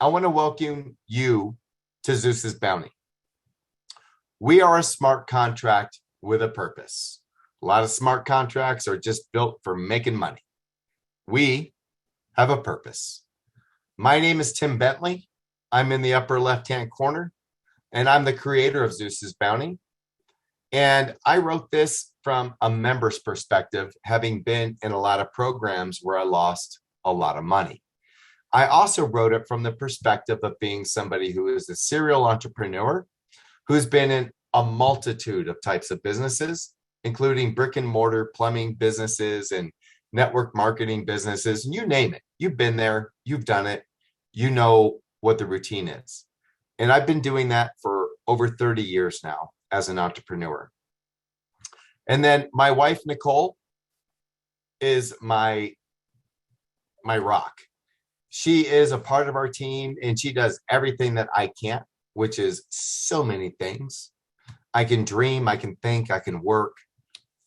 I want to welcome you to Zeus Bounty. We are a smart contract with a purpose. A lot of smart contracts are just built for making money. We have a purpose. My name is Tim Bentley. I'm in the upper left-hand corner, and I'm the creator of Zeus Bounty. And I wrote this from a member's perspective, having been in a lot of programs where I lost a lot of money. I also wrote it from the perspective of being somebody who is a serial entrepreneur who's been in a multitude of types of businesses, including brick and mortar plumbing businesses and network marketing businesses, and you name it. You've been there, you've done it, you know what the routine is. And I've been doing that for over 30 years now as an entrepreneur. And then my wife, Nicole, is my rock. She is a part of our team, and she does everything that I can't, which is so many things. I can dream, I can think, I can work,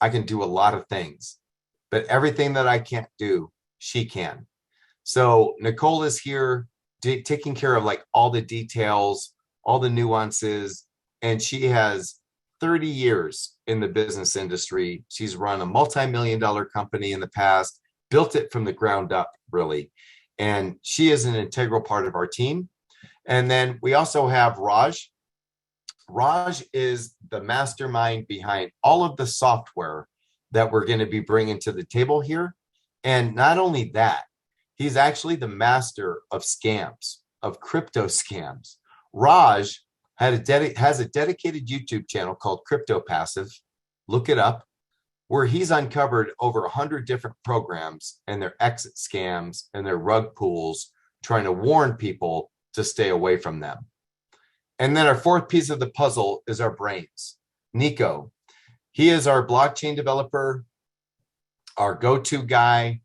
I can do a lot of things, but everything that I can't do, she can. So Nicole is here taking care of like all the details, all the nuances, and she has 30 years in the business industry. She's run a multi-million-dollar company in the past, built it from the ground up, really. And she is an integral part of our team. And then we also have Raj. Raj is the mastermind behind all of the software that we're going to be bringing to the table here. And not only that, he's actually the master of scams, of crypto scams. Raj has a dedicated YouTube channel called Crypto Passive. Look it up, where he's uncovered over 100 different programs and their exit scams and their rug pulls, trying to warn people to stay away from them. And then our fourth piece of the puzzle is our brains. Nico, he is our blockchain developer, our go-to guy,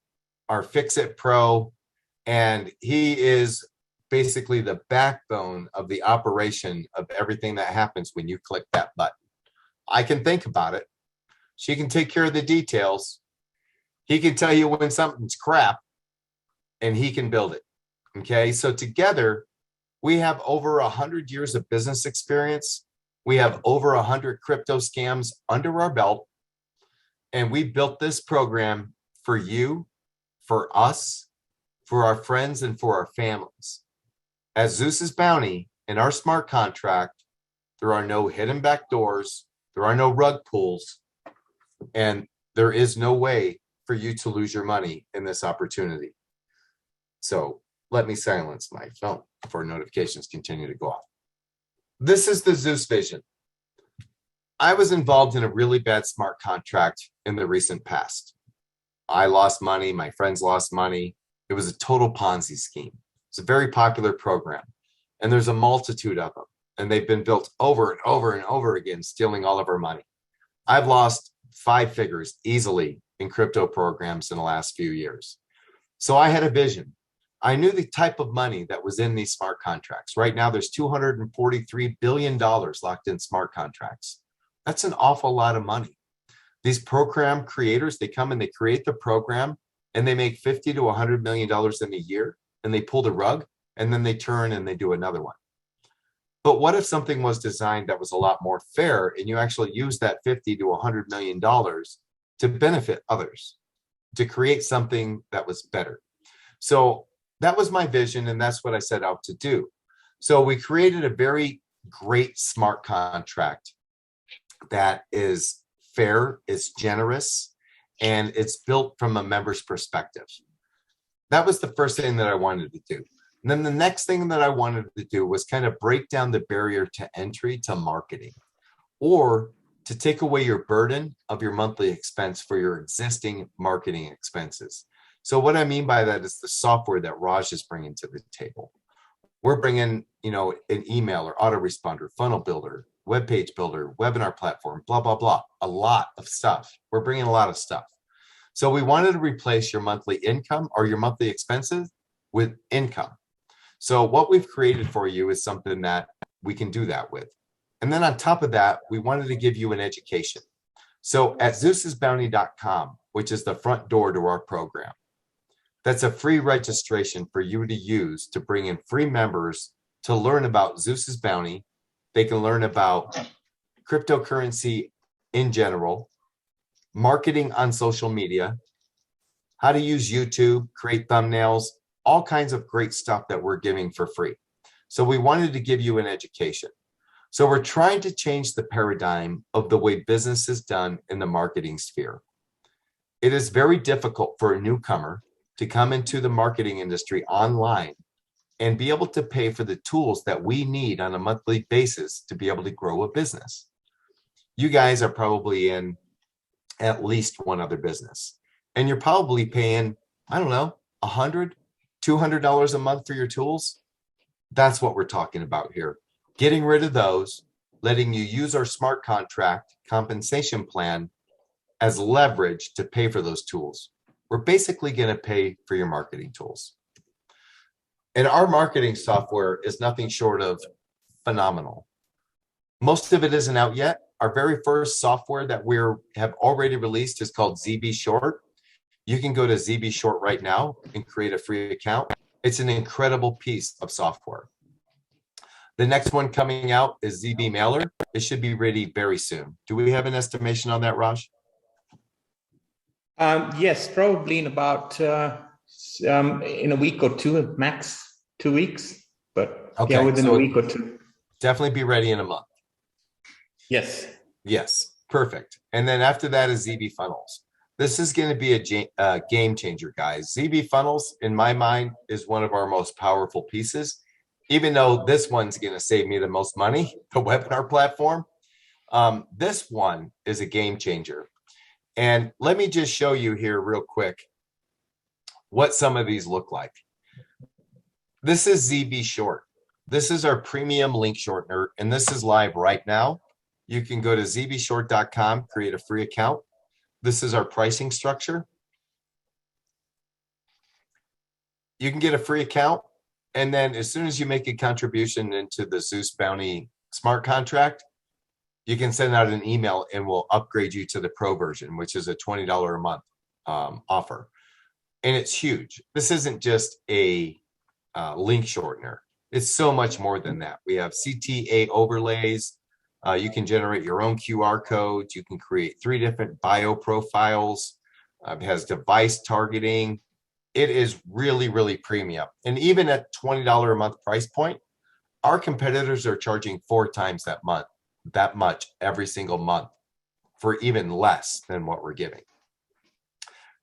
our fix-it pro, and he is basically the backbone of the operation of everything that happens when you click that button. I can think about it. She can take care of the details. He can tell you when something's crap, and he can build it. Okay, so together, we have over 100 years of business experience. We have over 100 crypto scams under our belt, and we built this program for you, for us, for our friends, and for our families. As Zeus's Bounty, in our smart contract, there are no hidden back doors, there are no rug pulls, and there is no way for you to lose your money in this opportunity. So let me silence my phone before notifications continue to go off. This is the Zeus vision. I was involved in a really bad smart contract in the recent past. I lost money, my friends lost money. It was a total Ponzi scheme. It's a very popular program, and there's a multitude of them, and they've been built over and over and over again, stealing all of our money. I've lost 5 figures easily in crypto programs in the last few years. So I had a vision. I knew the type of money that was in these smart contracts. Right now, there's $243 billion locked in smart contracts. That's an awful lot of money. These program creators, they come and they create the program, and they make $50 to $100 million in a year, and they pull the rug, and then they turn and they do another one. But what if something was designed that was a lot more fair, and you actually use that $50 to $100 million to benefit others, to create something that was better? So that was my vision, and that's what I set out to do. So we created a very great smart contract that is fair, it's generous, and it's built from a member's perspective. That was the first thing that I wanted to do. And then the next thing that I wanted to do was kind of break down the barrier to entry to marketing, or to take away your burden of your monthly expense for your existing marketing expenses. So what I mean by that is the software that Raj is bringing to the table. We're bringing, an email or autoresponder, funnel builder, web page builder, webinar platform, blah, blah, blah, a lot of stuff. We're bringing a lot of stuff. So we wanted to replace your monthly income or your monthly expenses with income. So what we've created for you is something that we can do that with. And then on top of that, we wanted to give you an education. So at zuesesbounty.com, which is the front door to our program, That's a free registration for you to use to bring in free members to learn about Zeus's Bounty. They can learn about cryptocurrency in general, marketing on social media, how to use YouTube, create thumbnails, all kinds of great stuff that we're giving for free. So we wanted to give you an education. So we're trying to change the paradigm of the way business is done in the marketing sphere. It is very difficult for a newcomer to come into the marketing industry online and be able to pay for the tools that we need on a monthly basis to be able to grow a business. You guys are probably in at least one other business, and you're probably paying, I don't know, $100, $200 a month for your tools. That's what we're talking about here. Getting rid of those, letting you use our smart contract compensation plan as leverage to pay for those tools. We're basically going to pay for your marketing tools. And our marketing software is nothing short of phenomenal. Most of it isn't out yet. Our very first software that we have already released is called ZB Short. You can go to ZB Short right now and create a free account. It's an incredible piece of software. The next one coming out is ZB Mailer. It should be ready very soon. Do we have an estimation on that, Raj? Yes, probably in about in a week or two, max 2 weeks. But okay, yeah, within a week or two. Definitely be ready in a month. Yes. Yes, perfect. And then after that is ZB Funnels. This is going to be a game changer, guys. ZB Funnels, in my mind, is one of our most powerful pieces. Even though this one's going to save me the most money, the webinar platform, this one is a game changer. And let me just show you here real quick what some of these look like. This is ZB Short. This is our premium link shortener, and this is live right now. You can go to zbshort.com, create a free account. This is our pricing structure. You can get a free account, and then as soon as you make a contribution into the Zeus Bounty smart contract, you can send out an email and we'll upgrade you to the pro version, which is a $20 a month offer. And it's huge. This isn't just a link shortener. It's so much more than that. We have CTA overlays. You can generate your own QR codes. You can create 3 different bio profiles. It has device targeting. It is really, really premium. And even at $20 a month price point, our competitors are charging 4 times that much every single month for even less than what we're giving.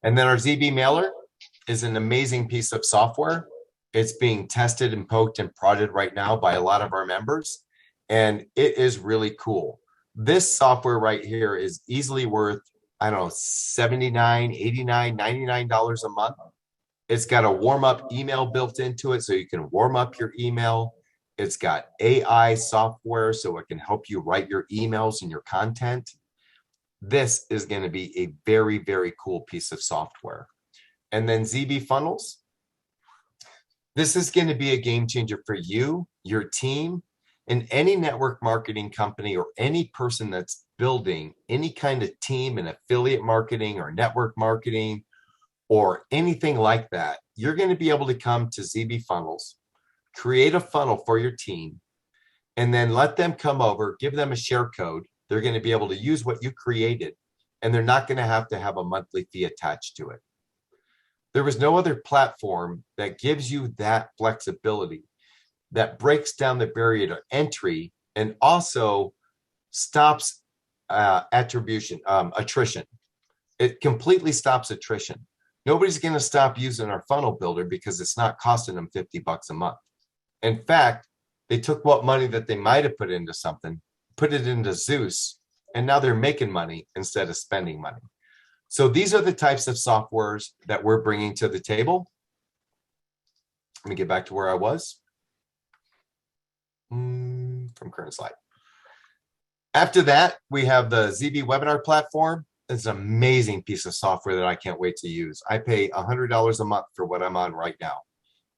And then our ZB Mailer is an amazing piece of software. It's being tested and poked and prodded right now by a lot of our members, and it is really cool. This software right here is easily worth, I don't know, $79, $89, $99 a month. It's got a warm-up email built into it, so you can warm up your email. It's got AI software, so it can help you write your emails and your content. This is going to be a very, very cool piece of software. And then ZB Funnels. This is going to be a game changer for you, your team, and any network marketing company or any person that's building any kind of team in affiliate marketing or network marketing or anything like that. You're going to be able to come to ZB Funnels, create a funnel for your team, and then let them come over, give them a share code. They're going to be able to use what you created, and they're not going to have a monthly fee attached to it. There was no other platform that gives you that flexibility, that breaks down the barrier to entry and also stops attrition. It completely stops attrition. Nobody's going to stop using our funnel builder because it's not costing them $50 a month. In fact, they took what money that they might have put into something, put it into Zeus, and now they're making money instead of spending money. So these are the types of softwares that we're bringing to the table. Let me get back to where I was from current slide. After that, we have the ZB webinar platform. It's an amazing piece of software that I can't wait to use. I pay $100 a month for what I'm on right now,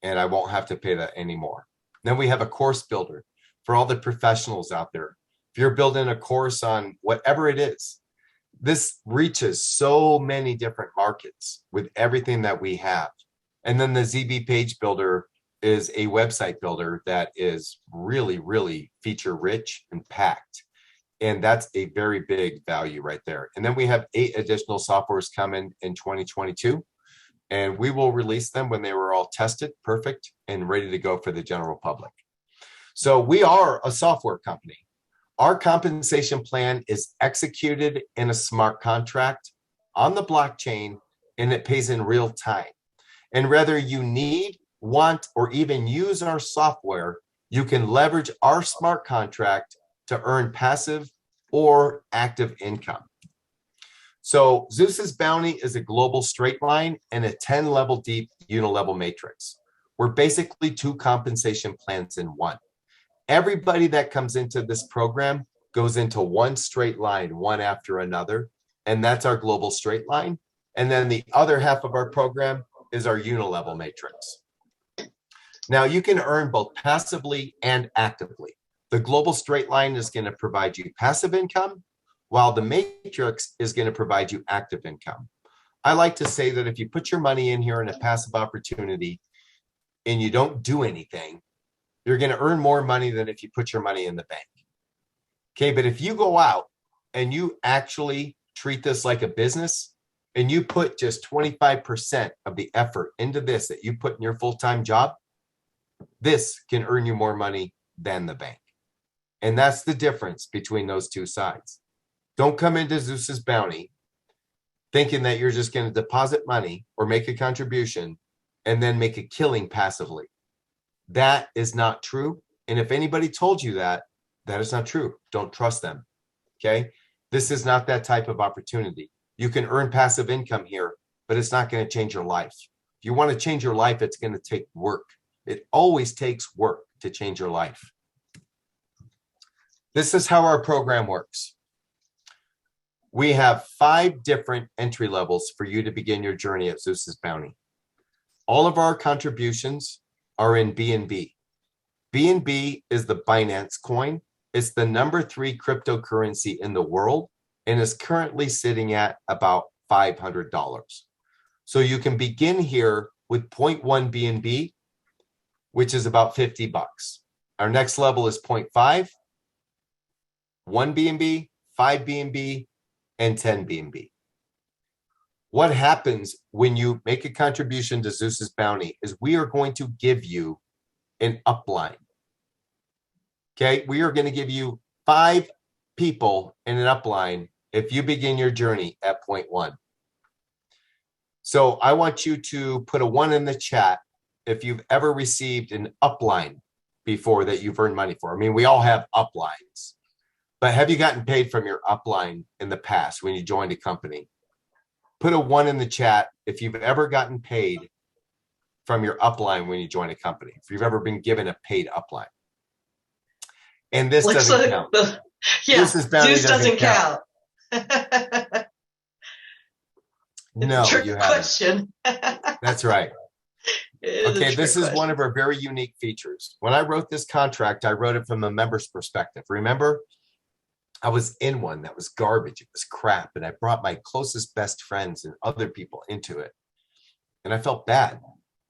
and I won't have to pay that anymore. Then we have a course builder for all the professionals out there. If you're building a course on whatever it is, this reaches so many different markets with everything that we have. And then the ZB Page Builder is a website builder that is really, really feature rich and packed. And that's a very big value right there. And then we have 8 additional softwares coming in 2022. And we will release them when they were all tested, perfect, and ready to go for the general public. So we are a software company. Our compensation plan is executed in a smart contract on the blockchain, and it pays in real time. And whether you need, want, or even use our software, you can leverage our smart contract to earn passive or active income. So Zeus's Bounty is a global straight line and a 10-level deep unilevel matrix. We're basically 2 compensation plans in one. Everybody that comes into this program goes into one straight line, one after another, and that's our global straight line. And then the other half of our program is our unilevel matrix. Now you can earn both passively and actively. The global straight line is going to provide you passive income, while the matrix is going to provide you active income. I like to say that if you put your money in here in a passive opportunity and you don't do anything, you're going to earn more money than if you put your money in the bank. Okay, but if you go out and you actually treat this like a business and you put just 25% of the effort into this that you put in your full-time job, this can earn you more money than the bank. And that's the difference between those two sides. Don't come into Zeus's Bounty thinking that you're just going to deposit money or make a contribution and then make a killing passively. That is not true. And if anybody told you that, that is not true. Don't trust them. Okay? This is not that type of opportunity. You can earn passive income here, but it's not going to change your life. If you want to change your life, it's going to take work. It always takes work to change your life. This is how our program works. We have 5 different entry levels for you to begin your journey at Zeus's Bounty. All of our contributions are in BNB. BNB is the Binance coin. It's the #3 cryptocurrency in the world and is currently sitting at about $500. So you can begin here with 0.1 BNB, which is about $50. Our next level is 0.5, 1 BNB, 5 BNB, and 10 BNB. What happens when you make a contribution to Zeus's Bounty is we are going to give you an upline. Okay, we are going to give you 5 people in an upline if you begin your journey at 0.1. So I want you to put a 1 in the chat if you've ever received an upline before that you've earned money for. I mean, we all have uplines, but have you gotten paid from your upline in the past when you joined a company? Put a 1 in the chat if you've ever gotten paid from your upline when you join a company, if you've ever been given a paid upline. And this doesn't count. Zeus doesn't count. No, you haven't. Question. That's right. Okay, this is one of our very unique features. When I wrote this contract, I wrote it from a member's perspective. Remember, I was in one that was garbage. It was crap. And I brought my closest best friends and other people into it. And I felt bad.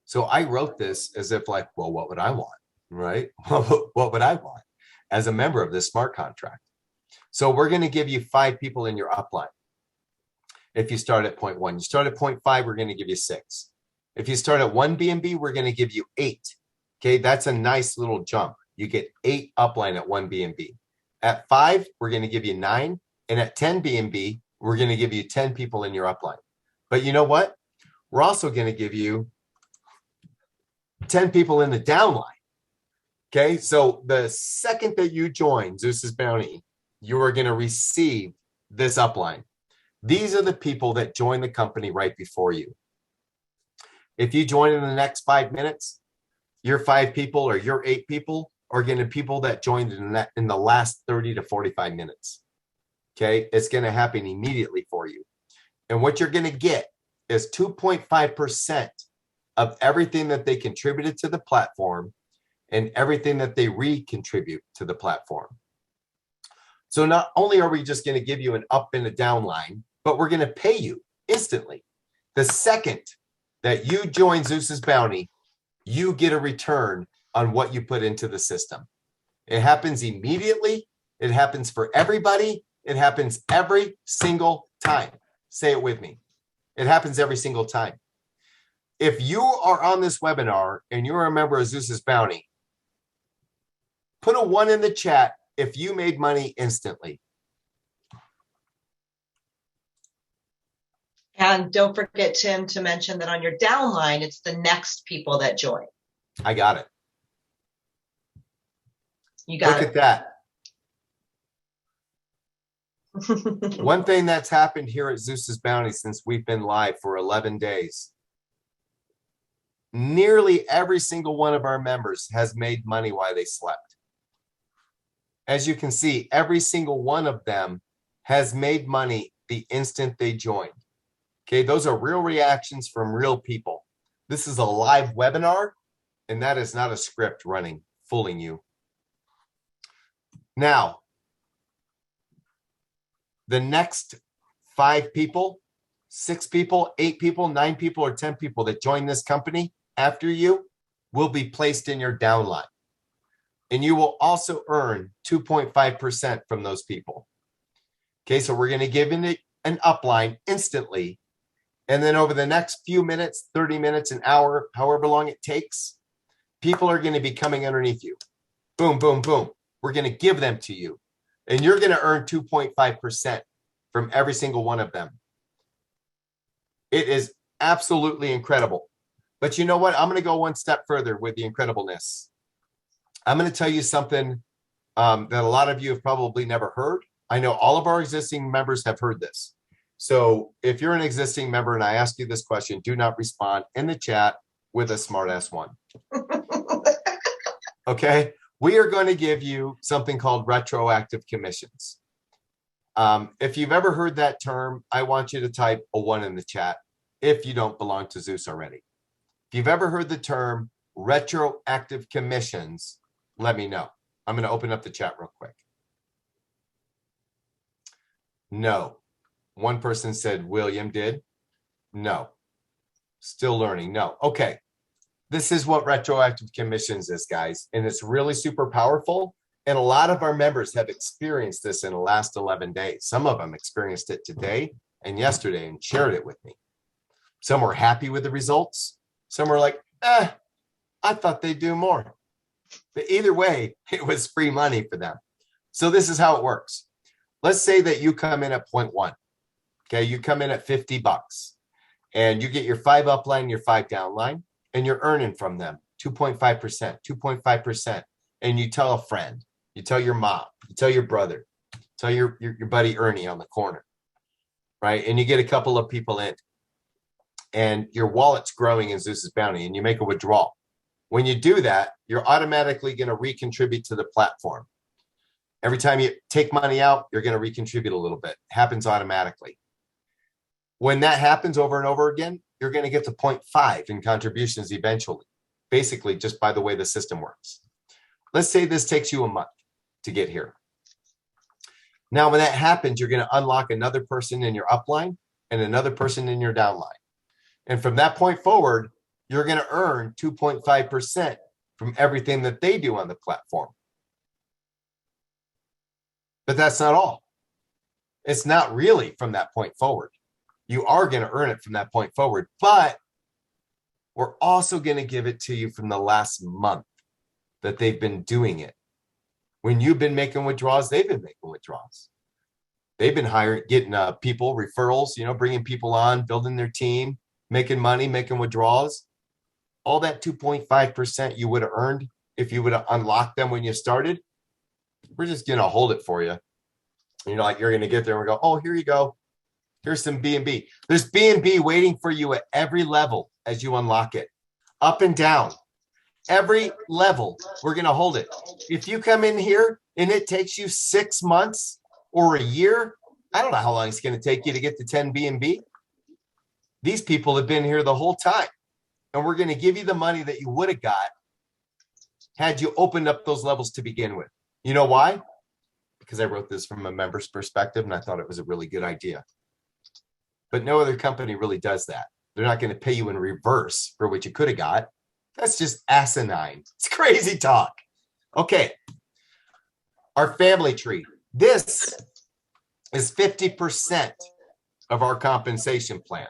So I wrote this as if like, well, what would I want? Right? What would I want as a member of this smart contract? So we're going to give you 5 people in your upline. If you start at 0.1, you start at 0.5, we're going to give you 6. If you start at 1 BNB, we're going to give you 8. Okay, that's a nice little jump. You get 8 upline at 1 BNB. At 5, we're going to give you 9. And at 10 BNB, we're going to give you 10 people in your upline. But you know what? We're also going to give you 10 people in the downline. Okay, so the second that you join Zeus's Bounty, you are going to receive this upline. These are the people that join the company right before you. If you join in the next 5 minutes, your 5 people or your 8 people are going to be people that joined in the last 30 to 45 minutes. Okay, it's going to happen immediately for you. And what you're going to get is 2.5% of everything that they contributed to the platform and everything that they recontribute to the platform. So not only are we just going to give you an up and a down line, but we're going to pay you instantly. The second that you join Zeus's Bounty, you get a return on what you put into the system. It happens immediately. It happens for everybody. It happens every single time. Say it with me. It happens every single time. If you are on this webinar and you're a member of Zeus's Bounty, put a 1 in the chat if you made money instantly. And don't forget, Tim, to mention that on your downline, it's the next people that join. I got it. You got it. Look at that. One thing that's happened here at Zeus's Bounty since we've been live for 11 days, nearly every single one of our members has made money while they slept. As you can see, every single one of them has made money the instant they joined. Okay, those are real reactions from real people. This is a live webinar, and that is not a script running, fooling you. Now, the next 5 people, 6 people, 8 people, 9 people, or 10 people that join this company after you will be placed in your downline. And you will also earn 2.5% from those people. Okay, so we're going to give it an upline instantly. And then over the next few minutes, 30 minutes, an hour, however long it takes, people are going to be coming underneath you. Boom, boom, boom. We're going to give them to you. And you're going to earn 2.5% from every single one of them. It is absolutely incredible. But you know what? I'm going to go one step further with the incredibleness. I'm going to tell you something that a lot of you have probably never heard. I know all of our existing members have heard this. So if you're an existing member and I ask you this question, do not respond in the chat with a smartass one. Okay? We are going to give you something called retroactive commissions. If you've ever heard that term, I want you to type a 1 in the chat if you don't belong to Zeus already. If you've ever heard the term retroactive commissions, let me know. I'm going to open up the chat real quick. No. One person said William did. No. Still learning. No. Okay. This is what retroactive commissions is, guys. And it's really super powerful. And a lot of our members have experienced this in the last 11 days. Some of them experienced it today and yesterday and shared it with me. Some were happy with the results. Some were like, I thought they'd do more. But either way, it was free money for them. So this is how it works. Let's say that you come in at 0.1. Okay, you come in at $50 and you get your 5 upline, your 5 downline, and you're earning from them 2.5%, 2.5%. And you tell a friend, you tell your mom, you tell your brother, tell your buddy Ernie on the corner, right? And you get a couple of people in and your wallet's growing in Zeus's Bounty and you make a withdrawal. When you do that, you're automatically going to recontribute to the platform. Every time you take money out, you're going to recontribute a little bit. It happens automatically. When that happens over and over again, you're going to get to 0.5 in contributions eventually, basically just by the way the system works. Let's say this takes you a month to get here. Now, when that happens, you're going to unlock another person in your upline and another person in your downline. And from that point forward, you're going to earn 2.5% from everything that they do on the platform. But that's not all. It's not really from that point forward. You are going to earn it from that point forward, but we're also going to give it to you from the last month that they've been doing it. When you've been making withdrawals, they've been making withdrawals. They've been getting people, referrals, bringing people on, building their team, making money, making withdrawals. All that 2.5% you would have earned if you would have unlocked them when you started, we're just going to hold it for you. You're going to get there and we go, oh, here you go. Here's some BNB. There's BNB waiting for you at every level as you unlock it, up and down. Every level, we're going to hold it. If you come in here and it takes you 6 months or a year, I don't know how long it's going to take you to get to 10 BNB. These people have been here the whole time. And we're going to give you the money that you would have got had you opened up those levels to begin with. You know why? Because I wrote this from a member's perspective and I thought it was a really good idea. But no other company really does that. They're not going to pay you in reverse for what you could have got. That's just asinine. It's crazy talk. Okay. Our family tree. This is 50% of our compensation plan.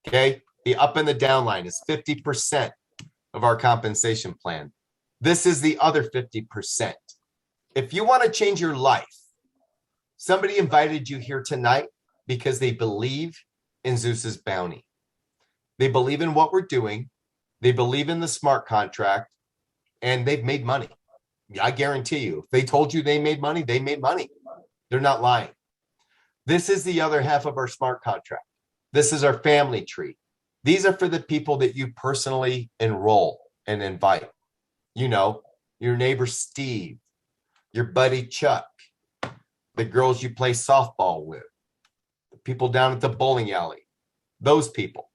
Okay. The up and the down line is 50% of our compensation plan. This is the other 50%. If you want to change your life, somebody invited you here tonight because they believe in Zeus's Bounty. They believe in what we're doing. They believe in the smart contract, and they've made money. I guarantee you, if they told you they made money, they made money. They're not lying. This is the other half of our smart contract. This is our family tree. These are for the people that you personally enroll and invite. You know, your neighbor Steve, your buddy Chuck, the girls you play softball with, the people down at the bowling alley, those people.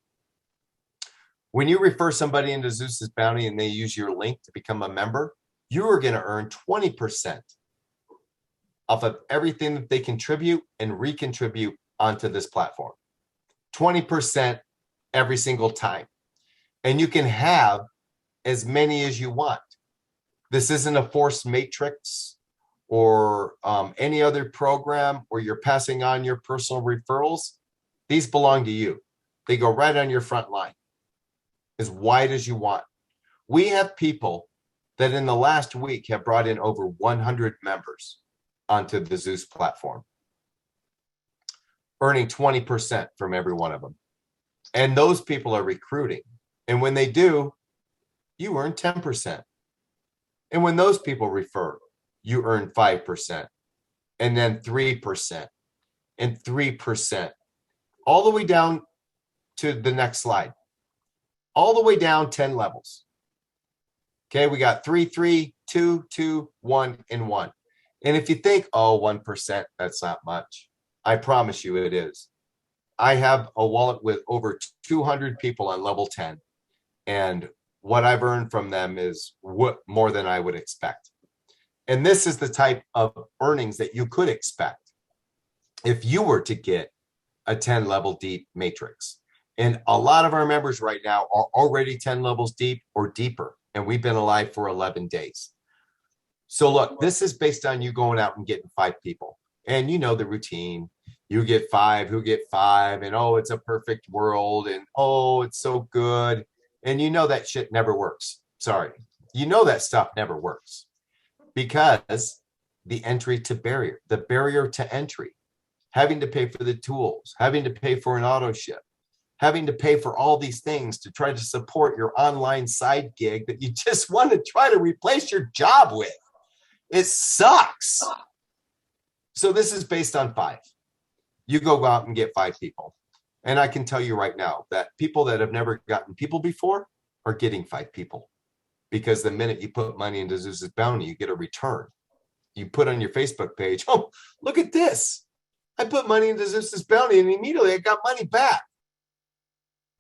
When you refer somebody into Zeus's Bounty and they use your link to become a member, you are going to earn 20% off of everything that they contribute and recontribute onto this platform. 20% every single time. And you can have as many as you want. This isn't a forced matrix or any other program where you're passing on your personal referrals. These belong to you. They go right on your front line, as wide as you want. We have people that in the last week have brought in over 100 members onto the Zeus platform, earning 20% from every one of them. And those people are recruiting. And when they do, you earn 10%. And when those people refer, you earn 5%, and then 3%, and 3%, all the way down to the next slide, all the way down 10 levels. Okay, we got 3, 3, 2, 2, 1, and 1. And if you think, oh, 1%, that's not much, I promise you it is. I have a wallet with over 200 people on level 10, and what I've earned from them is more than I would expect. And this is the type of earnings that you could expect if you were to get a 10 level deep matrix. And a lot of our members right now are already 10 levels deep or deeper, and we've been alive for 11 days. So look, this is based on you going out and getting 5 people. And you know the routine. You get 5 who get 5, and oh, it's a perfect world, and oh, it's so good. And you know that shit never works. Sorry. You know that stuff never works because the entry to barrier, the barrier to entry, having to pay for the tools, having to pay for an auto ship, having to pay for all these things to try to support your online side gig that you just want to try to replace your job with. It sucks. So this is based on 5. You go out and get 5 people. And I can tell you right now that people that have never gotten people before are getting 5 people. Because the minute you put money into Zeus's Bounty, you get a return. You put on your Facebook page, oh, look at this. I put money into Zeus's Bounty and immediately I got money back.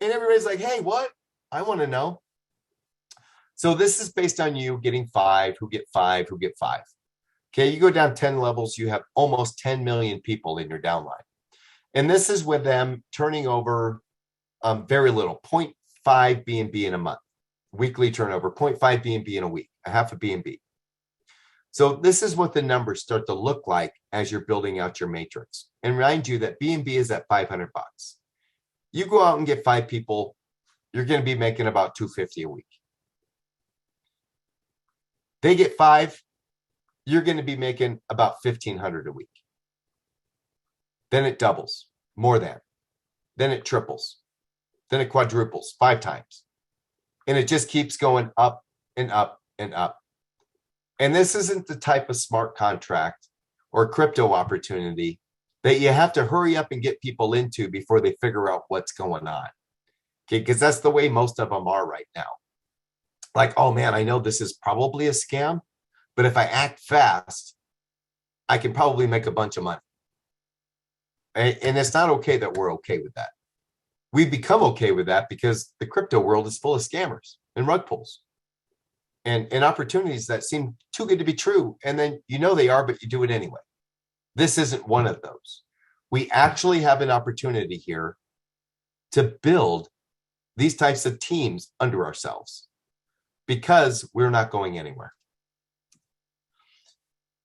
And everybody's like, hey, what? I want to know. So this is based on you getting 5, who get 5, who get 5. Okay, you go down 10 levels, you have almost 10 million people in your downline. And this is with them turning over very little, 0.5 BNB in a month, weekly turnover, 0.5 BNB in a week, a half a BNB. So this is what the numbers start to look like as you're building out your matrix. And remind you that BNB is at $500. You go out and get 5 people, you're going to be making about $250 a week. They get 5, you're going to be making about $1,500 a week. Then it doubles, more than. Then it triples. Then it quadruples 5 times. And it just keeps going up and up and up. And this isn't the type of smart contract or crypto opportunity that you have to hurry up and get people into before they figure out what's going on. Okay, because that's the way most of them are right now. Like, oh man, I know this is probably a scam, but if I act fast, I can probably make a bunch of money. And it's not okay that we're okay with that. We've become okay with that because the crypto world is full of scammers and rug pulls and opportunities that seem too good to be true. And then you know they are, but you do it anyway. This isn't one of those. We actually have an opportunity here to build these types of teams under ourselves because we're not going anywhere.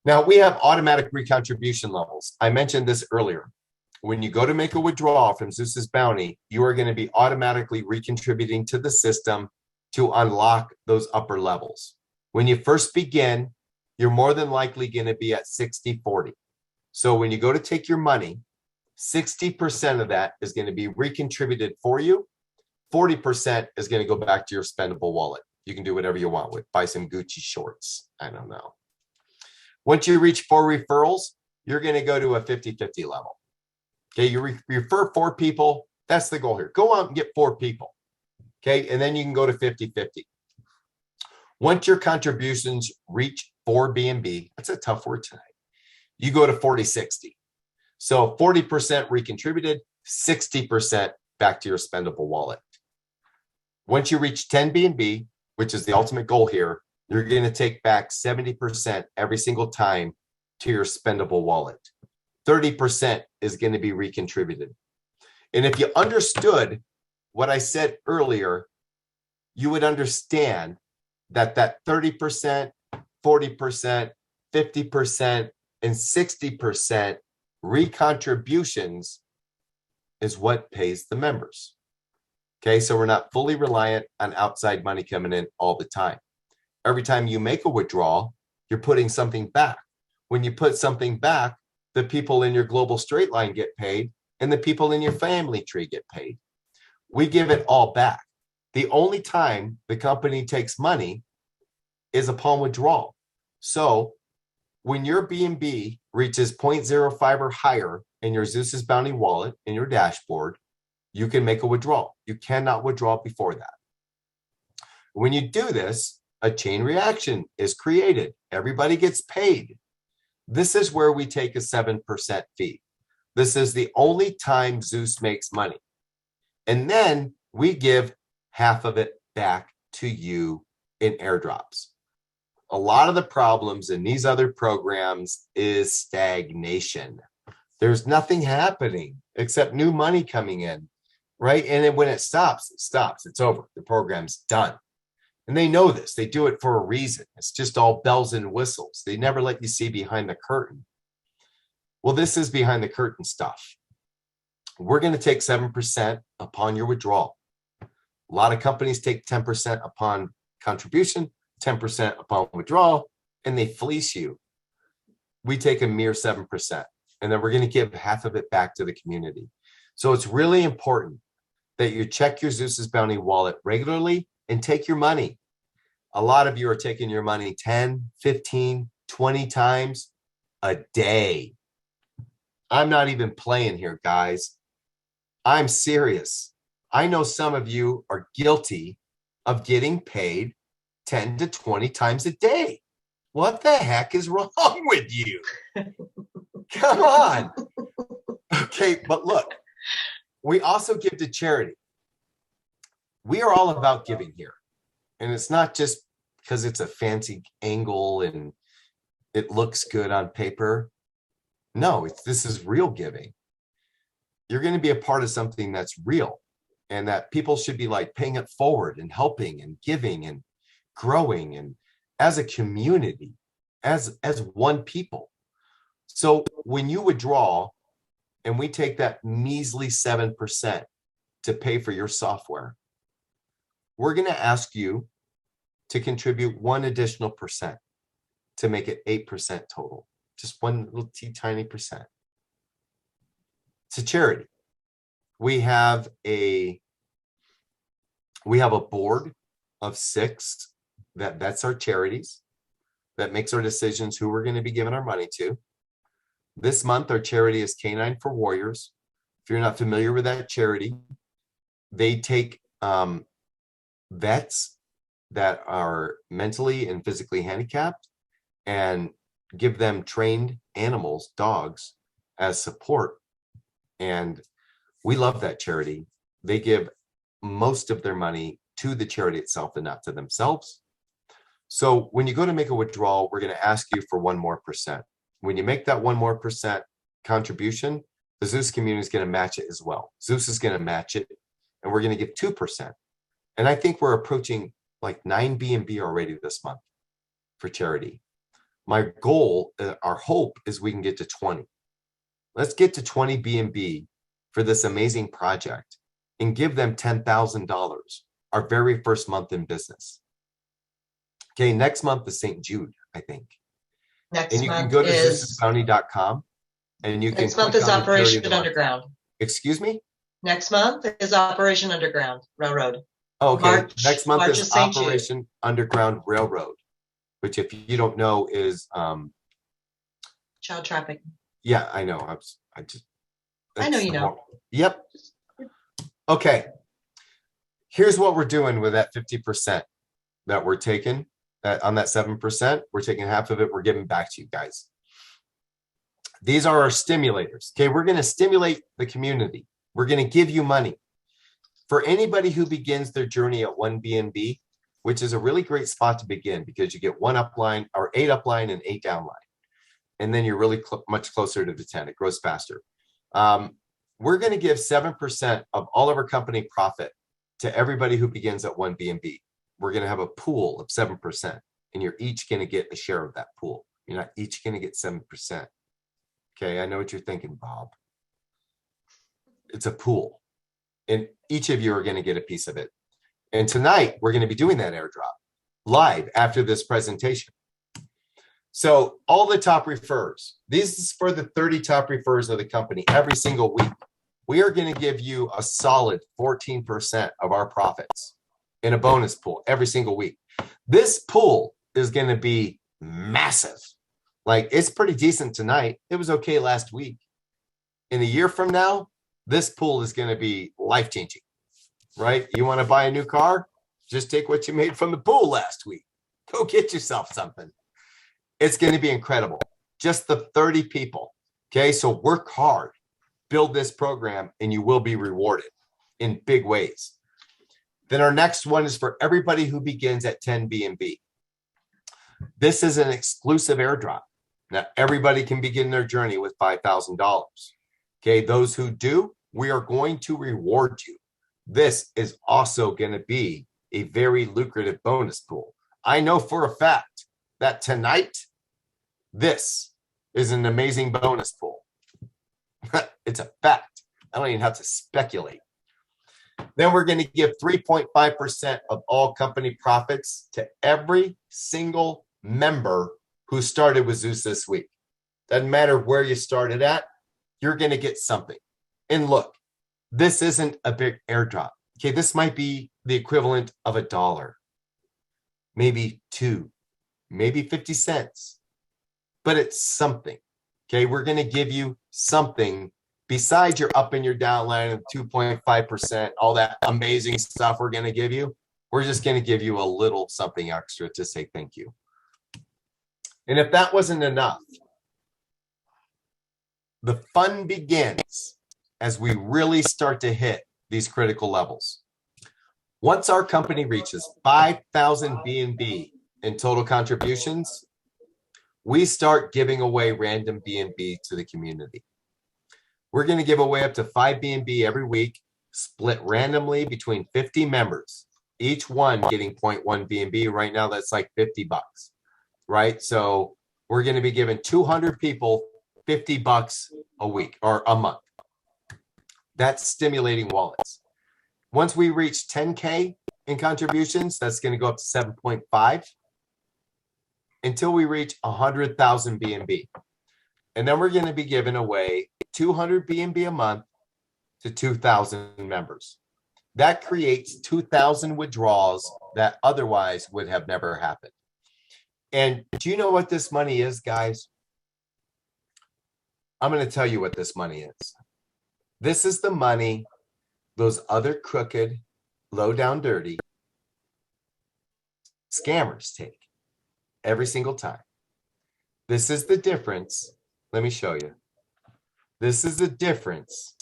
Now, we have automatic recontribution levels. I mentioned this earlier. When you go to make a withdrawal from Zeus's Bounty, you are going to be automatically recontributing to the system to unlock those upper levels. When you first begin, you're more than likely going to be at 60-40. So when you go to take your money, 60% of that is going to be recontributed for you. 40% is going to go back to your spendable wallet. You can do whatever you want with, buy some Gucci shorts. I don't know. Once you reach 4 referrals, you're going to go to a 50-50 level. Okay, you refer 4 people. That's the goal here. Go out and get 4 people. Okay, and then you can go to 50-50. Once your contributions reach 4 BNB, that's a tough word tonight, you go to 40-60. So 40% recontributed, 60% back to your spendable wallet. Once you reach 10 BNB, which is the ultimate goal here, you're going to take back 70% every single time to your spendable wallet. 30% is going to be recontributed. And if you understood what I said earlier, you would understand that that 30%, 40%, 50%, and 60% recontributions is what pays the members. Okay, so we're not fully reliant on outside money coming in all the time. Every time you make a withdrawal, you're putting something back. When you put something back, the people in your global straight line get paid and the people in your family tree get paid. We give it all back. The only time the company takes money is upon withdrawal. So when your BNB reaches 0.05 or higher in your Zeus's Bounty wallet in your dashboard, you can make a withdrawal. You cannot withdraw before that. When you do this, a chain reaction is created. Everybody gets paid. This is where we take a 7% fee. This is the only time Zeus makes money. And then we give half of it back to you in airdrops. A lot of the problems in these other programs is stagnation. There's nothing happening except new money coming in, right? And then when it stops, it stops. It's over. The program's done. And they know this. They do it for a reason. It's just all bells and whistles. They never let you see behind the curtain. Well, this is behind the curtain stuff. We're going to take 7% upon your withdrawal. A lot of companies take 10% upon contribution, 10% upon withdrawal, and they fleece you. We take a mere 7%, and then we're going to give half of it back to the community. So it's really important that you check your Zeus's Bounty wallet regularly and take your money. A lot of you are taking your money 10, 15, 20 times a day. I'm not even playing here, guys. I'm serious. I know some of you are guilty of getting paid 10 to 20 times a day. What the heck is wrong with you? Come on. Okay, but look, we also give to charity. We are all about giving here. And it's not just because it's a fancy angle and it looks good on paper. No, this is real giving. You're going to be a part of something that's real and that people should be like paying it forward and helping and giving and growing and as a community, as one people. So when you withdraw and we take that measly 7% to pay for your software, we're going to ask you to contribute 1 additional percent to make it 8% total. Just one little tiny percent. It's a charity. We have a board of 6 that vets our charities, that makes our decisions who we're going to be giving our money to. This month, our charity is Canine for Warriors. If you're not familiar with that charity, they take vets that are mentally and physically handicapped and give them trained animals, dogs, as support. And we love that charity. They give most of their money to the charity itself and not to themselves. So when you go to make a withdrawal, we're going to ask you for 1 more percent. When you make that 1 more percent contribution, the Zeus community is going to match it as well. Zeus is going to match it and we're going to give 2%. And I think we're approaching like 9 BNB already this month for charity. My goal, our hope is we can get to 20. Let's get to 20 BNB for this amazing project and give them $10,000, our very first month in business. Okay, next month is St. Jude, I think. And you can go to zuesesbounty.com and you can. Next month is Operation Underground. Excuse me? Next month is Operation Underground Railroad. Oh, okay. Next month March is Operation Underground Railroad, which, if you don't know, is child trafficking. Yeah, I know. I know you know. Yep. Okay. Here's what we're doing with that 50% that we're taking. On that 7%, we're taking half of it. We're giving back to you guys. These are our stimulators. Okay, we're going to stimulate the community. We're going to give you money. For anybody who begins their journey at 1 BNB, which is a really great spot to begin because you get 1 upline or 8 upline and 8 downline. And then you're really much closer to the 10. It grows faster. We're going to give 7% of all of our company profit to everybody who begins at 1 BNB. We're going to have a pool of 7%, and you're each going to get a share of that pool. You're not each going to get 7%. Okay, I know what you're thinking, Bob. It's a pool, and each of you are going to get a piece of it. And tonight, we're going to be doing that airdrop live after this presentation. So all the top refers, this is for the 30 top refers of the company every single week. We are going to give you a solid 14% of our profits in a bonus pool every single week. This pool is going to be massive. Like, it's pretty decent tonight. It was okay last week. In a year from now, this pool is going to be life-changing, right? You want to buy a new car? Just take what you made from the pool last week. Go get yourself something. It's going to be incredible. Just the 30 people. Okay, so work hard. Build this program, and you will be rewarded in big ways. Then our next one is for everybody who begins at 10 BNB. This is an exclusive airdrop. Now, everybody can begin their journey with $5,000. Okay, those who do, we are going to reward you. This is also going to be a very lucrative bonus pool. I know for a fact that tonight, this is an amazing bonus pool. It's a fact. I don't even have to speculate. Then we're going to give 3.5% of all company profits to every single member who started with Zeus this week. Doesn't matter where you started at, you're going to get something. And look, this isn't a big airdrop. Okay, this might be the equivalent of $1, maybe 2, maybe 50 cents, but it's something. Okay, we're going to give you something besides your up and your downline of 2.5%, all that amazing stuff we're going to give you. We're just going to give you a little something extra to say thank you. And if that wasn't enough, the fun begins as we really start to hit these critical levels. Once our company reaches 5,000 BNB in total contributions, we start giving away random BNB to the community. We're going to give away up to 5 BNB every week, split randomly between 50 members, each one getting 0.1 BNB. Right now, that's like $50, right? So we're going to be giving 200 people $50 a week or a month. That's stimulating wallets. Once we reach 10K in contributions, that's going to go up to 7.5 until we reach 100,000 BNB. And then we're going to be giving away 200 BNB a month to 2,000 members. That creates 2,000 withdrawals that otherwise would have never happened. And do you know what this money is, guys? I'm going to tell you what this money is. This is the money those other crooked, low down dirty scammers take every single time. This is the difference. Let me show you. This is the difference.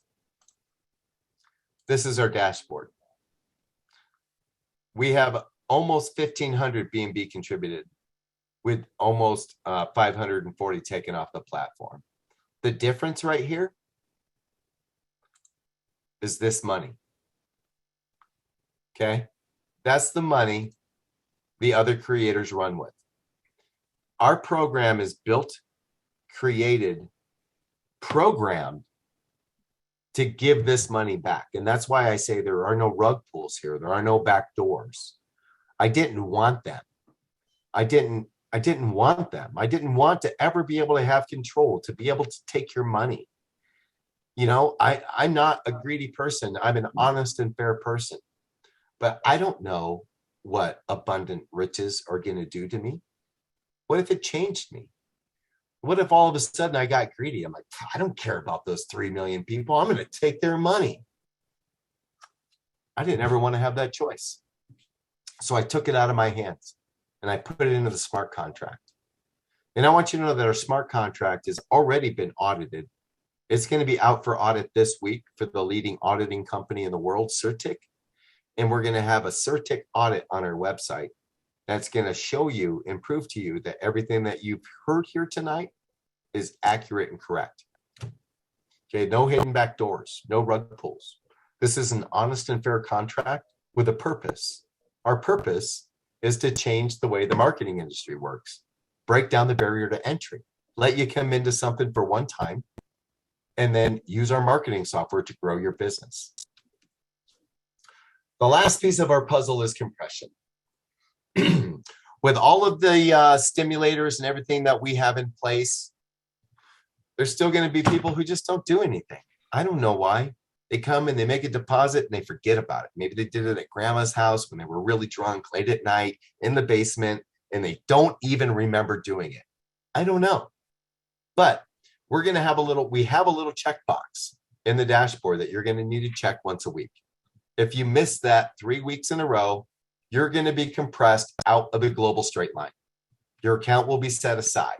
This is our dashboard. We have almost 1,500 BNB contributed with almost 540 taken off the platform. The difference right here is this money. Okay. That's the money the other creators run with. Our program is built, created, programmed to give this money back. And that's why I say there are no rug pulls here. There are no back doors. I didn't want them. I didn't want them. I didn't want to ever be able to have control, to be able to take your money. You know, I'm not a greedy person. I'm an honest and fair person. But I don't know what abundant riches are going to do to me. What if it changed me? What if all of a sudden I got greedy? I'm like, I don't care about those 3 million people. I'm going to take their money. I didn't ever want to have that choice. So I took it out of my hands and I put it into the smart contract. And I want you to know that our smart contract has already been audited. It's going to be out for audit this week for the leading auditing company in the world, Certic. And we're going to have a Certic audit on our website that's going to show you and prove to you that everything that you've heard here tonight is accurate and correct. Okay, no hidden back doors, no rug pulls. This is an honest and fair contract with a purpose. Our purpose is to change the way the marketing industry works, break down the barrier to entry, let you come into something for one time, and then use our marketing software to grow your business. The last piece of our puzzle is compression. With all of the stimulators and everything that we have in place, there's still going to be people who just don't do anything. I don't know why. They come and they make a deposit and they forget about it. Maybe they did it at grandma's house when they were really drunk late at night in the basement, and they don't even remember doing it. I don't know. But we're going to have we have a little checkbox in the dashboard that you're going to need to check once a week. If you miss that 3 weeks in a row, you're going to be compressed out of the global straight line. Your account will be set aside.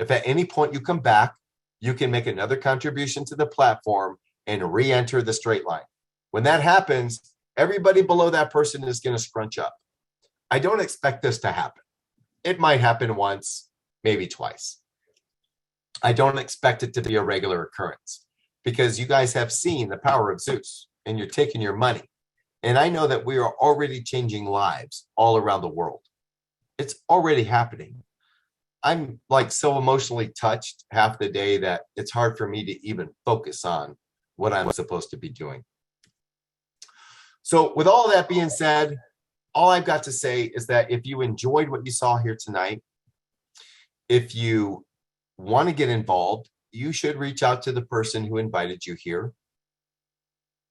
If at any point you come back, you can make another contribution to the platform and re-enter the straight line. When that happens, everybody below that person is going to scrunch up. I don't expect this to happen. It might happen once, maybe twice. I don't expect it to be a regular occurrence because you guys have seen the power of Zeus and you're taking your money. And I know that we are already changing lives all around the world. It's already happening. I'm like so emotionally touched half the day that it's hard for me to even focus on what I'm supposed to be doing. So with all that being said, all I've got to say is that if you enjoyed what you saw here tonight, if you want to get involved, you should reach out to the person who invited you here,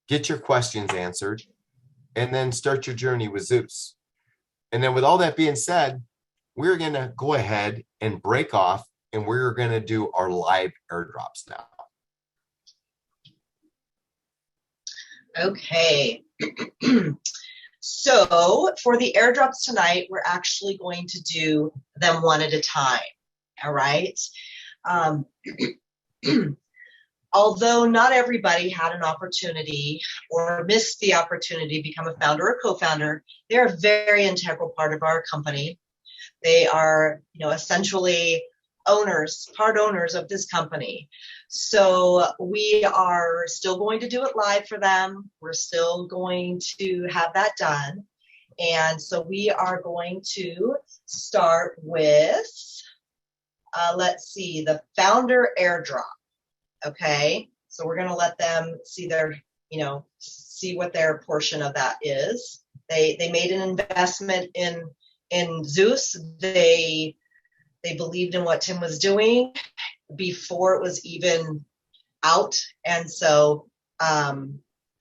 get your questions answered, and then start your journey with Zeus. And then with all that being said, we're going to go ahead and break off and we're going to do our live airdrops now. Okay. So for the airdrops tonight, we're actually going to do them one at a time. All right. Although not everybody had an opportunity or missed the opportunity to become a founder or co-founder, they're a very integral part of our company. They are, essentially part owners of this company. So we are still going to do it live for them. We're still going to have that done. And so we are going to start with, let's see, the founder airdrop. Okay, so we're going to let them see see what their portion of that is. They made an investment in Zeus. They believed in what Tim was doing before it was even out, and so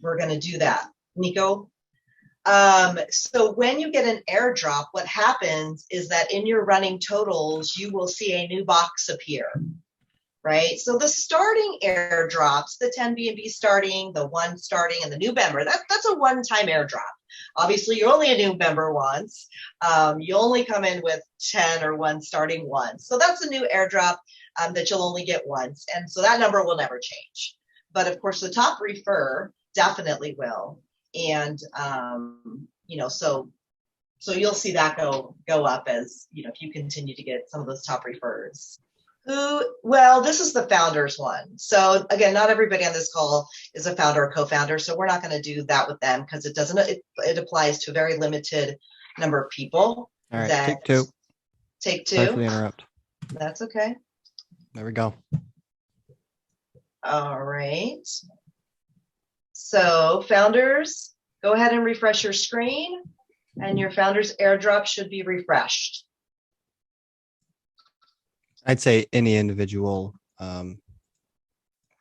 we're going to do that. Nico? So when you get an airdrop, what happens is that in your running totals, you will see a new box appear. Right? So the starting airdrops, the 10 BNB starting, the 1 starting, and the new member, that's a one-time airdrop. Obviously, you're only a new member once. You only come in with 10 or 1 starting once. So that's a new airdrop that you'll only get once. And so that number will never change. But of course, the top refer definitely will. And, so you'll see that go up as, if you continue to get some of those top refers. Well, this is the founders one. So again, not everybody on this call is a founder or co-founder, so we're not going to do that with them because it applies to a very limited number of people. All right, take two. Take two. Sorry for the interrupt. That's okay. There we go. All right. So founders, go ahead and refresh your screen, and your founders airdrop should be refreshed. I'd say any individual or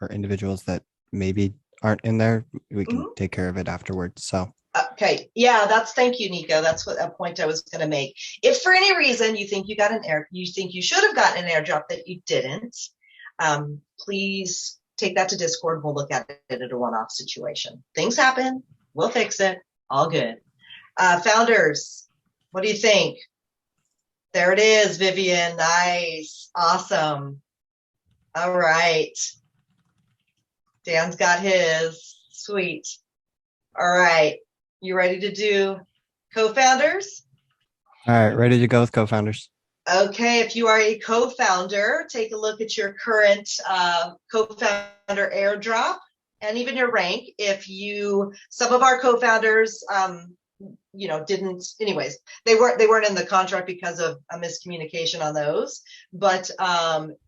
individuals that maybe aren't in there, we can take care of it afterwards. So. Okay. Yeah, thank you, Nico. That's a point I was going to make. If for any reason you think you think you should have gotten an airdrop that you didn't, please take that to Discord. We'll look at it at a one-off situation. Things happen. We'll fix it. All good. Founders, what do you think? There it is, Vivian. Nice. Awesome. All right. Dan's got his. Sweet. All right. You ready to do co-founders? All right. Ready to go with co-founders. Okay. If you are a co-founder, take a look at your current co-founder airdrop and even your rank. Some of our co-founders, didn't, anyways, they weren't in the contract because of a miscommunication on those, but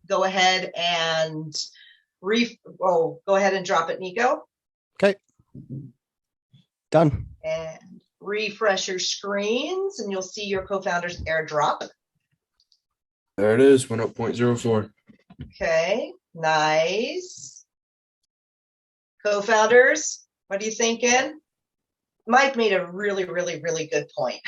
go ahead and go ahead and drop it, Nico. Okay. Done. And refresh your screens and you'll see your co-founders airdrop. There it is, 1.04. Okay, nice. Co-founders, what are you thinking? Mike made a really, really, really good point.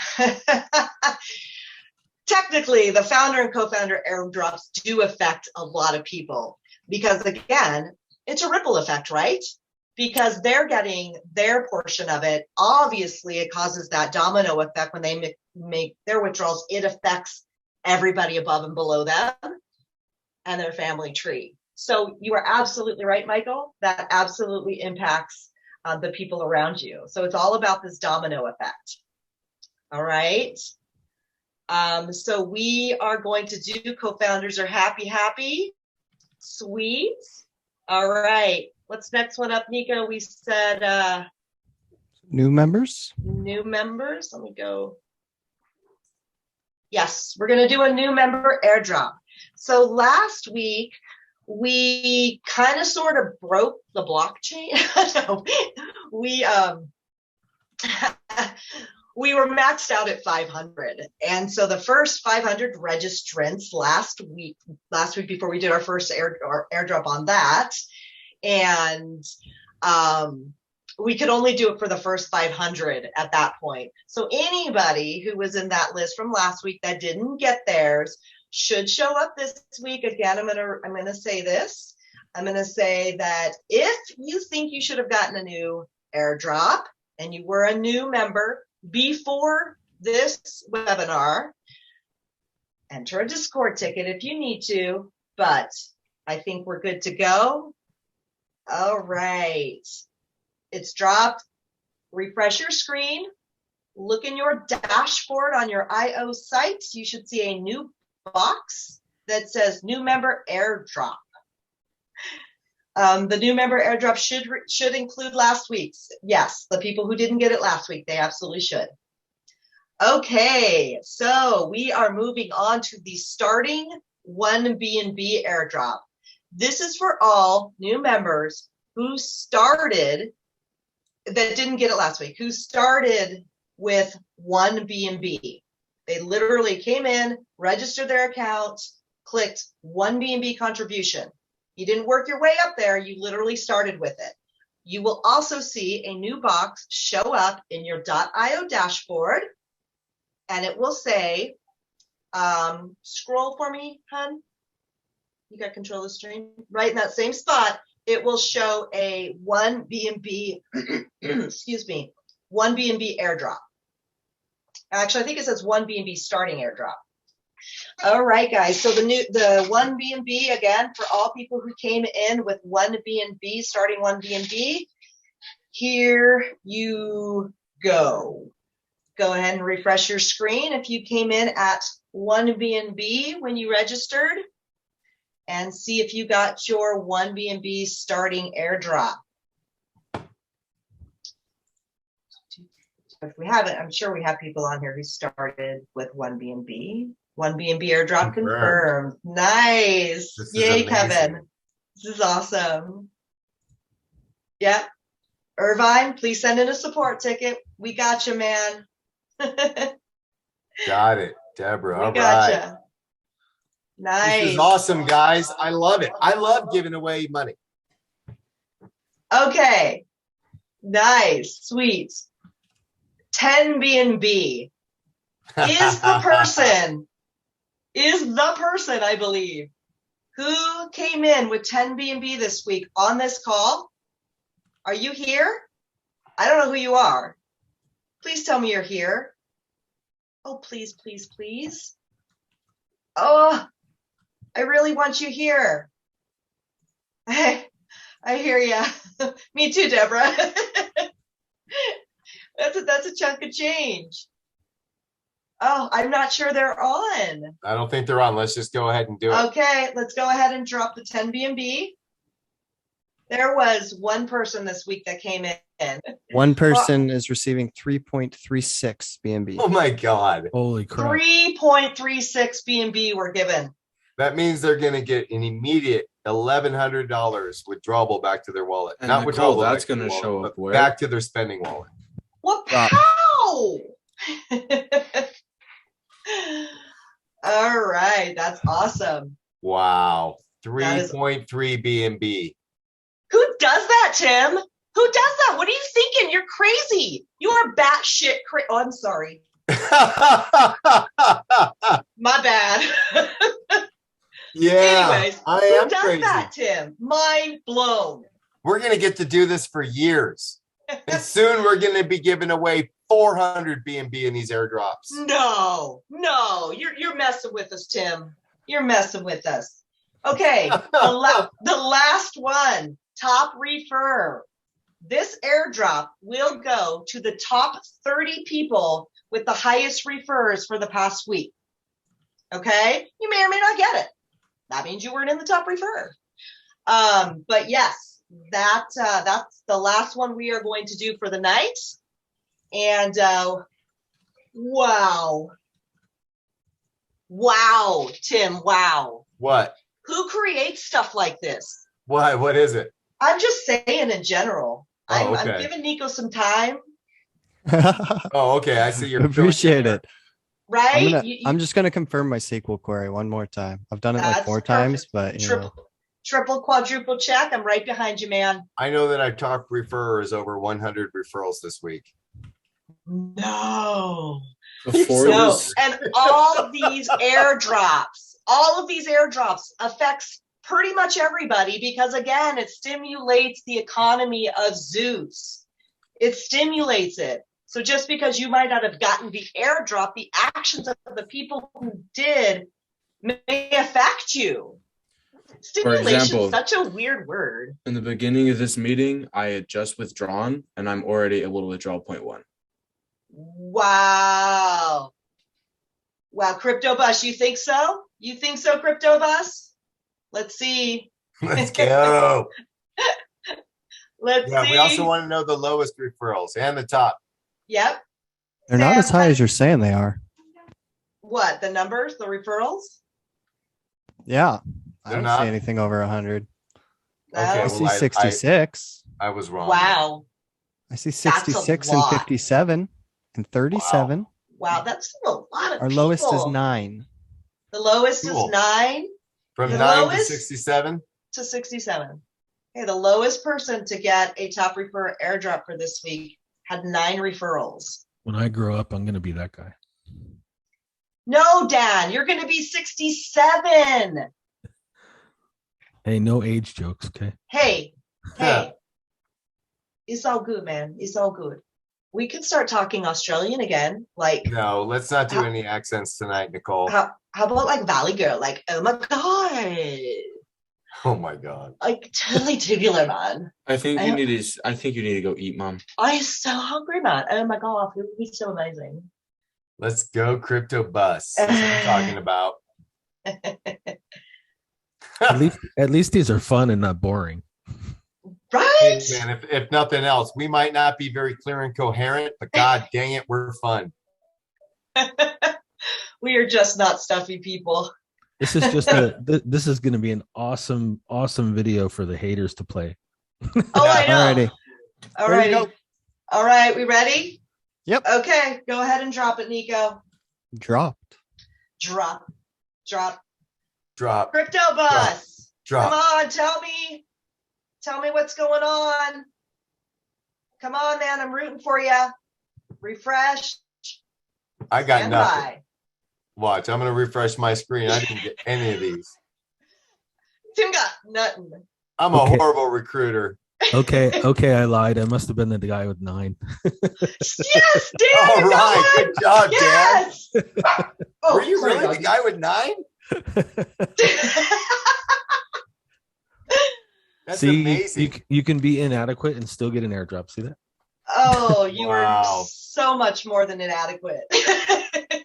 Technically, the founder and co-founder airdrops do affect a lot of people because, again, it's a ripple effect, right? Because they're getting their portion of it. Obviously, it causes that domino effect when they make their withdrawals. It affects everybody above and below them and their family tree. So you are absolutely right, Michael. That absolutely impacts the people around you. So it's all about this domino effect. All right. So we are going to do co-founders are happy. Sweet. All right. What's next one up, Nico? We said new members. New members. Let me go. Yes, we're going to do a new member airdrop. So last week, we kind of sort of broke the blockchain. No, we were maxed out at 500. And so the first 500 registrants last week before we did our first airdrop on that. And we could only do it for the first 500 at that point. So anybody who was in that list from last week that didn't get theirs should show up this week. Again, I'm gonna say this. I'm gonna say that if you think you should have gotten a new airdrop and you were a new member before this webinar, enter a Discord ticket if you need to, but I think we're good to go. All right. It's dropped. Refresh your screen. Look in your dashboard on your IO site. You should see a new box that says new member airdrop. The new member airdrop should include last week's. Yes, the people who didn't get it last week, they absolutely should. Okay, so we are moving on to the starting one BNB airdrop. This is for all new members who started, that didn't get it last week, who started with one BNB. They literally came in, registered their account, clicked one BNB contribution. You didn't work your way up there, you literally started with it. You will also see a new box show up in your .io dashboard, and it will say, scroll for me, hun. You got control of the stream? Right in that same spot, it will show a one BNB, excuse me, one BNB airdrop. Actually, I think it says one BNB starting airdrop. All right, guys. So the one BNB, again, for all people who came in with one BNB, starting one BNB, here you go. Go ahead and refresh your screen if you came in at one BNB when you registered. and see if you got your one BNB starting airdrop. If we haven't, I'm sure we have people on here who started with one BNB. One BNB airdrop confirmed. Nice. Yay, Kevin. This is awesome. Yep. Irvine, please send in a support ticket. We got you, man. Got it, Deborah. We All got right. you. Nice. This is awesome, guys. I love it. I love giving away money. Okay. Nice. Sweet. 10 BNB is the person, I believe, who came in with 10 BNB this week on this call. Are you here? I don't know who you are. Please tell me you're here. Oh, please, please, please. Oh, I really want you here. I hear ya. Me too, Deborah. That's a chunk of change. Oh, I'm not sure they're on. I don't think they're on. Let's just go ahead and do it. Okay, let's go ahead and drop the 10 BNB. There was one person this week that came in. One person is receiving 3.36 BNB. Oh my God. Holy crap. 3.36 BNB were given. That means they're going to get an immediate $1,100 withdrawable back to their wallet. And Not Nicole, withdrawable. that's back to gonna their show wallet, up but where? back to their spending wallet. What? Drop. How? All right, that's awesome. Wow. That is- 3.3 BNB. Who does that, Tim? Who does that? What are you thinking? You're crazy. You are batshit crazy. Oh, I'm sorry. My bad. Yeah. Anyways, I who am does crazy. that, Tim? Mind blown. We're going to get to do this for years. And soon we're going to be giving away 400 BNB in these airdrops. No, you're messing with us, Tim. You're messing with us. Okay, the last one, top refer. This airdrop will go to the top 30 people with the highest refers for the past week. Okay, you may or may not get it. That means you weren't in the top refer. But yes, that's the last one we are going to do for the night. And wow, Tim, wow. What? Who creates stuff like this? Why? What is it? I'm just saying in general. Oh, I'm okay. giving Nico some time, Oh, okay. I see your Appreciate it. right? I'm just gonna confirm my SQL query one more time. I've done it like That's 4 times, perfect. but you know, Triple, quadruple check. I'm right behind you, man. I know that our top referrer is over 100 referrals this week. No. Before No. this, And all of these airdrops affects pretty much everybody because again, it stimulates the economy of Zeus. It stimulates it. So just because you might not have gotten the airdrop, the actions of the people who did may affect you. Stimulation example, is such a weird word. in the beginning of this meeting, I had just withdrawn and I'm already able to withdraw 0.1. Wow. Wow, Crypto Bus, you think so? You think so, Crypto Bus? Let's see. Let's go. Let's Yeah, see. we also want to know the lowest referrals and the top. Yep. they're not as Sam, high as you're saying they are. What, the numbers, the referrals? Yeah, I They're don't not? see anything over 100. Okay, I No? see well, I- 66. I was wrong. Wow. I see That's a 66 and lot. 57 and 37. Wow, that's a lot of Our people. lowest is 9. The lowest Cool. is 9 From The 9 to lowest? 67. to 67. Okay, the lowest person to get a top refer airdrop for this week had 9 referrals. When I grow up, I'm going to be that guy. No, Dan, you're going to be 67. Hey, no age jokes, okay? Hey, Yeah. it's all good, man. It's all good. We could start talking Australian again. Like, No, let's not do any accents tonight, Nicole. how about like Valley Girl? Like, oh my God. Oh my God. Like, totally tubular, man. I think I you don't- need to. I think you need to go eat, Mom. I'm so hungry, man. Oh my God. It would be so amazing. Let's go crypto bus. That's what I'm talking about. At least these are fun and not boring. Right? Hey, man, if nothing else, we might not be very clear and coherent, but God dang it, we're fun. We are just not stuffy people. This is just this is going to be an awesome video for the haters to play. Oh, I know. Alrighty. Alrighty. All right, we ready? Yep. Okay, go ahead and drop it, Nico. Dropped. Drop. Drop. Crypto Bus. Drop. Come on, tell me what's going on. Come on, man, I'm rooting for you. Refresh. I got Stand nothing. by. Watch, I'm going to refresh my screen. I didn't get any of these. Tim got nothing. I'm a Okay. horrible recruiter. Okay, I lied. I must have been the guy with 9. Yes, Dan. All you got right, one. good job, Yes. Oh, Were you sorry, really the doggy. guy with 9? That's See, amazing. you can be inadequate and still get an airdrop. See that? Oh, you Wow. were so much more than inadequate.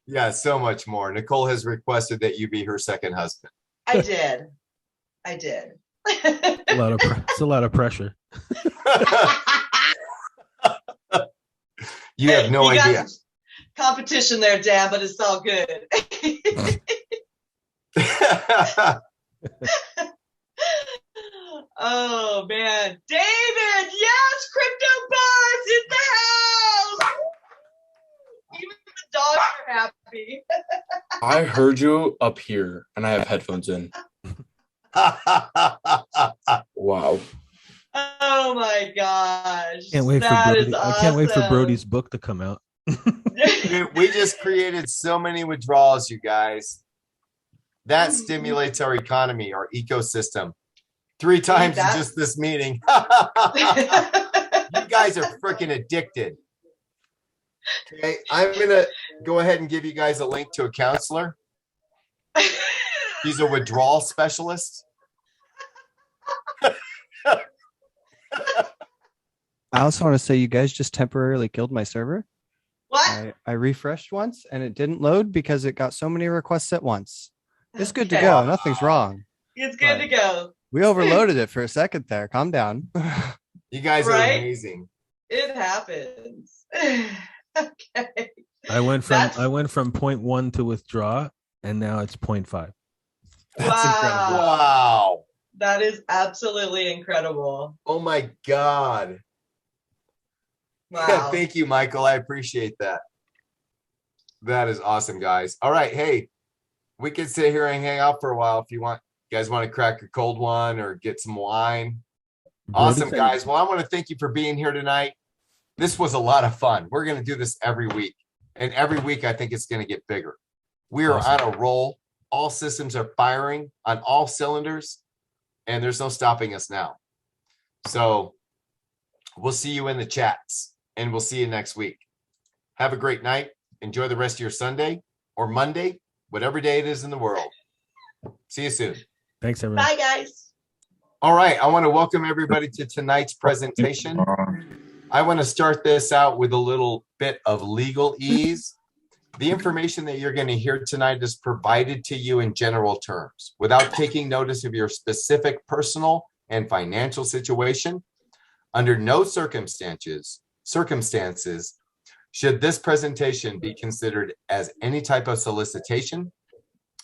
Yeah, so much more. Nicole has requested that you be her second husband. I did. It's a lot of pressure. You have no You got idea. competition there, Dan, but it's all good. Oh man, David, yes, Crypto Buzz in the house. Even the dogs are happy. I heard you up here and I have headphones in. Wow. Oh my gosh, Can't wait for that Brody. is I can't wait for awesome. Brody's book to come out. Dude, we just created so many withdrawals, you guys. That stimulates our economy, our ecosystem. 3 times in that- just this meeting. You guys are freaking addicted. Okay, I'm gonna go ahead and give you guys a link to a counselor. He's a withdrawal specialist. I also want to say you guys just temporarily killed my server. What? I refreshed once and it didn't load because it got so many requests at once. It's good to Okay. go. Nothing's wrong. It's good to go. We overloaded it for a second there. Calm down. You guys are Right? amazing. It happens. Okay. I went That's- from 0.1 to withdraw, and now it's 0.5. That's incredible. Wow. That is absolutely incredible. Oh my God. Wow. Thank you, Michael. I appreciate that. That is awesome, guys. All right. Hey, we can sit here and hang out for a while if you want. You guys want to crack a cold one or get some wine? Awesome, guys. Well, I want to thank you for being here tonight. This was a lot of fun. We're going to do this every week. And every week, I think it's going to get bigger. We are on a roll. All systems are firing on all cylinders, and there's no stopping us now. So we'll see you in the chats, and we'll see you next week. Have a great night. Enjoy the rest of your Sunday or Monday, whatever day it is in the world. See you soon. Thanks, everyone. Bye, guys. All right. I want to welcome everybody to tonight's presentation. I want to start this out with a little bit of legalese. The information that you're going to hear tonight is provided to you in general terms without taking notice of your specific personal and financial situation. Under no circumstances should this presentation be considered as any type of solicitation,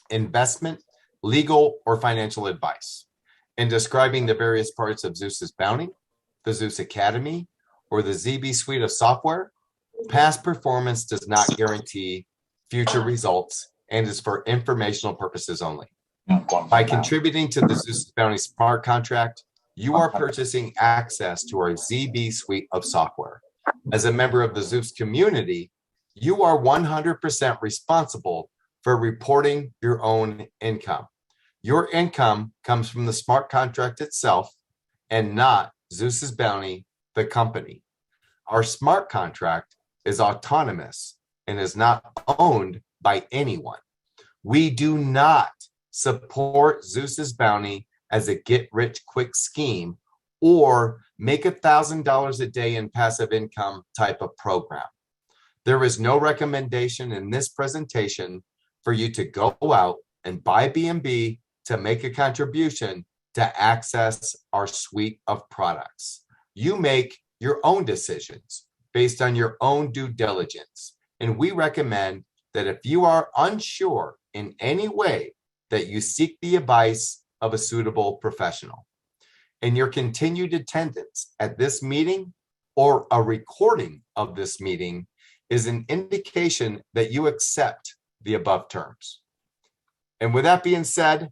investment, legal, or financial advice. In describing the various parts of Zeus's Bounty, the Zeus Academy, or the ZB suite of software, past performance does not guarantee future results and is for informational purposes only. By contributing to the Zeus Bounty smart contract, you are purchasing access to our ZB suite of software. As a member of the Zeus community, you are 100% responsible for reporting your own income. Your income comes from the smart contract itself and not Zeus's Bounty, the company. Our smart contract is autonomous and is not owned by anyone. We do not support Zeus's Bounty as a get-rich-quick scheme or make $1,000 a day in passive income type of program. There is no recommendation in this presentation for you to go out and buy BNB to make a contribution to access our suite of products. You make your own decisions based on your own due diligence. And we recommend that if you are unsure in any way, that you seek the advice of a suitable professional. And your continued attendance at this meeting or a recording of this meeting is an indication that you accept the above terms. And with that being said,